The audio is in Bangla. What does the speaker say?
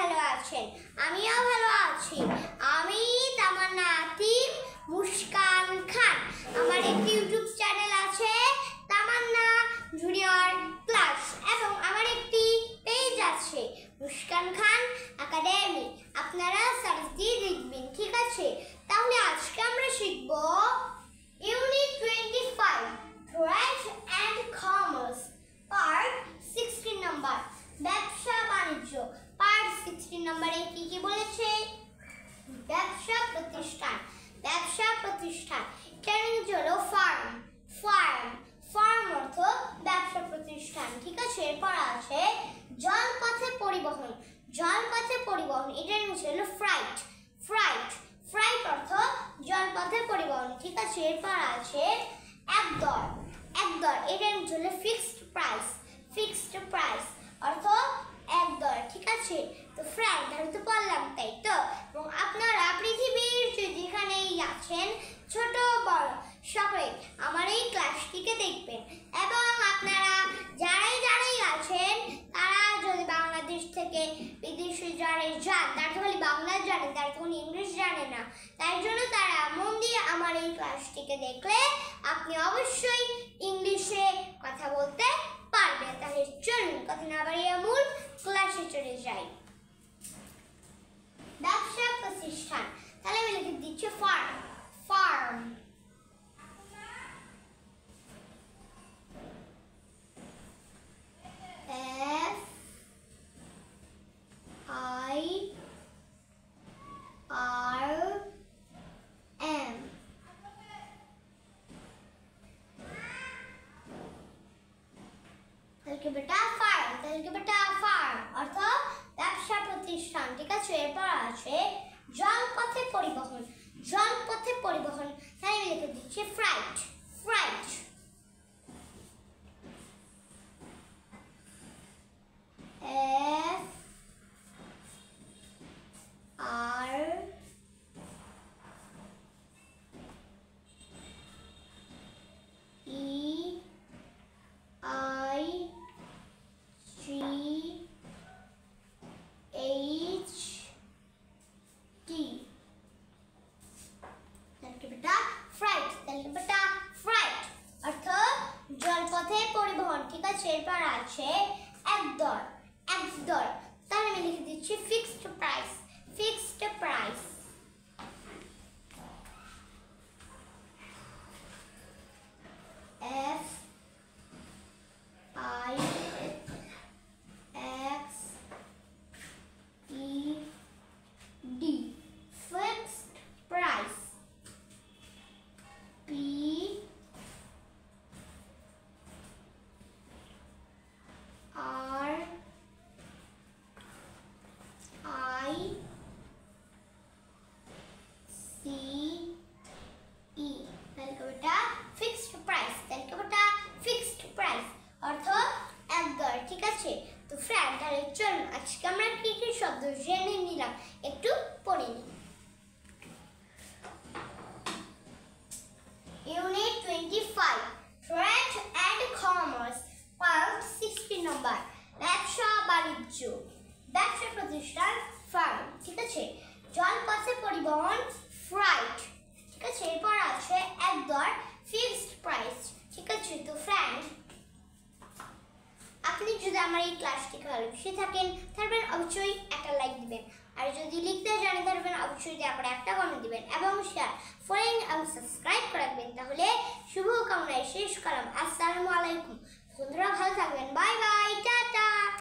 ভালো আছেন, আমিও ভালো আছি। আমি তামান্না আতিম মুস্কান খান। আমার একটি ইউটিউব চ্যানেল আছে তামান্না জুনিয়র ক্লাস এবং আমার একটি পেজ আছে মুস্কান খান একাডেমি। আপনারা সার্চ দিয়ে দেখবেন, ঠিক আছে? তাহলে আজকে আমরা শিখব unit 25 trade and commerce part 16 number ব্যবসা বাণিজ্য। পার্ট 16 নম্বরে কি কি বলেছে? ব্যবসা প্রতিষ্ঠান। ব্যবসা প্রতিষ্ঠান এটার হলো ফার্ম। ফার্ম ফার্ম অর্থ ব্যবসা প্রতিষ্ঠান, ঠিক আছে? এরপর আছে জলপথে পরিবহন। জলপথে পরিবহন এটার হলো ফ্রাইট। ফ্রাইট ফ্রাইট অর্থ জলপথে পরিবহন, ঠিক আছে? এরপর আছে একদর। একদর এটার হলো ফিক্সড প্রাইস। ফিক্সড প্রাইস অর্থ একদর, ঠিক আছে? তো ফ্রেন্ড আমি তো বললাম, তাই তো? এবং আপনারা পৃথিবীর যেখানেই আছেন ছোট বড় সকলে আমার এই ক্লাসটিকে দেখবেন এবং আপনারা যারাই আছেন তারা যদি বাংলাদেশ থেকে বিদেশে যান তারা তো খালি বাংলা জানে, তারা তখন ইংলিশ জানে না। তাই জন্য তারা মন দিয়ে আমার এই ক্লাসটিকে দেখলে আপনি অবশ্যই ইংলিশে কথা বলতে পারবেন। তাহলে চলুন কথা না বাড়িয়ে মূল ক্লাসে চলে যাই। ব্যবসা প্রতিষ্ঠান, তাহলে আমি লিখে দিচ্ছি ফার্ম। ফার্ম FIRM বেটা ফার্ম। বেটা ফার্ম অর্থ ব্যবসা প্রতিষ্ঠান, ঠিক আছে? এরপর আছে জলপথে পরিবহন। জলপথে পরিবহন তাই আমি লিখে দিচ্ছি ফ্রাইট। ফ্রাইট জলপথে পরিবহন, ঠিক আছে? এরপর আছে একদর। একদর তাহলে আমি লিখে দিচ্ছি fixed price. Fixed price FIXED fixed price. Fixed price fixed price অর্থ একদর, ঠিক আছে? তো ফ্রেন্ড তাহলে চলুন আজকে আমরা কি কি শব্দ জেনে নিলাম একটু পড়ে নিই। Unit 25 trade and commerce part 16 number ব্যবসা বাণিজ্য। ব্যবসা প্রতিষ্ঠান ফার্ম, ঠিক আছে? জলপথে পরিবহন ফ্রাইট, ঠিক আছে? এরপর আছে একদর ফিক্সড প্রাইস, ঠিক আছে? তো ফ্রেন্ড আপনি যদি আমার এই ক্লাসটিকে ভালোবেসে থাকেন তাহলে অবশ্যই একটা লাইক দিবেন, আর যদি লিখতে জানেন তাহলে অবশ্যই তারপরে একটা কমেন্ট দিবেন এবং শেয়ার ফলোইং এবং সাবস্ক্রাইব করে রাখবেন। তাহলে শুভ কামনায় শেষ করলাম। আসসালামু আলাইকুম। বন্ধুরা ভালো থাকবেন। Bye bye, tata.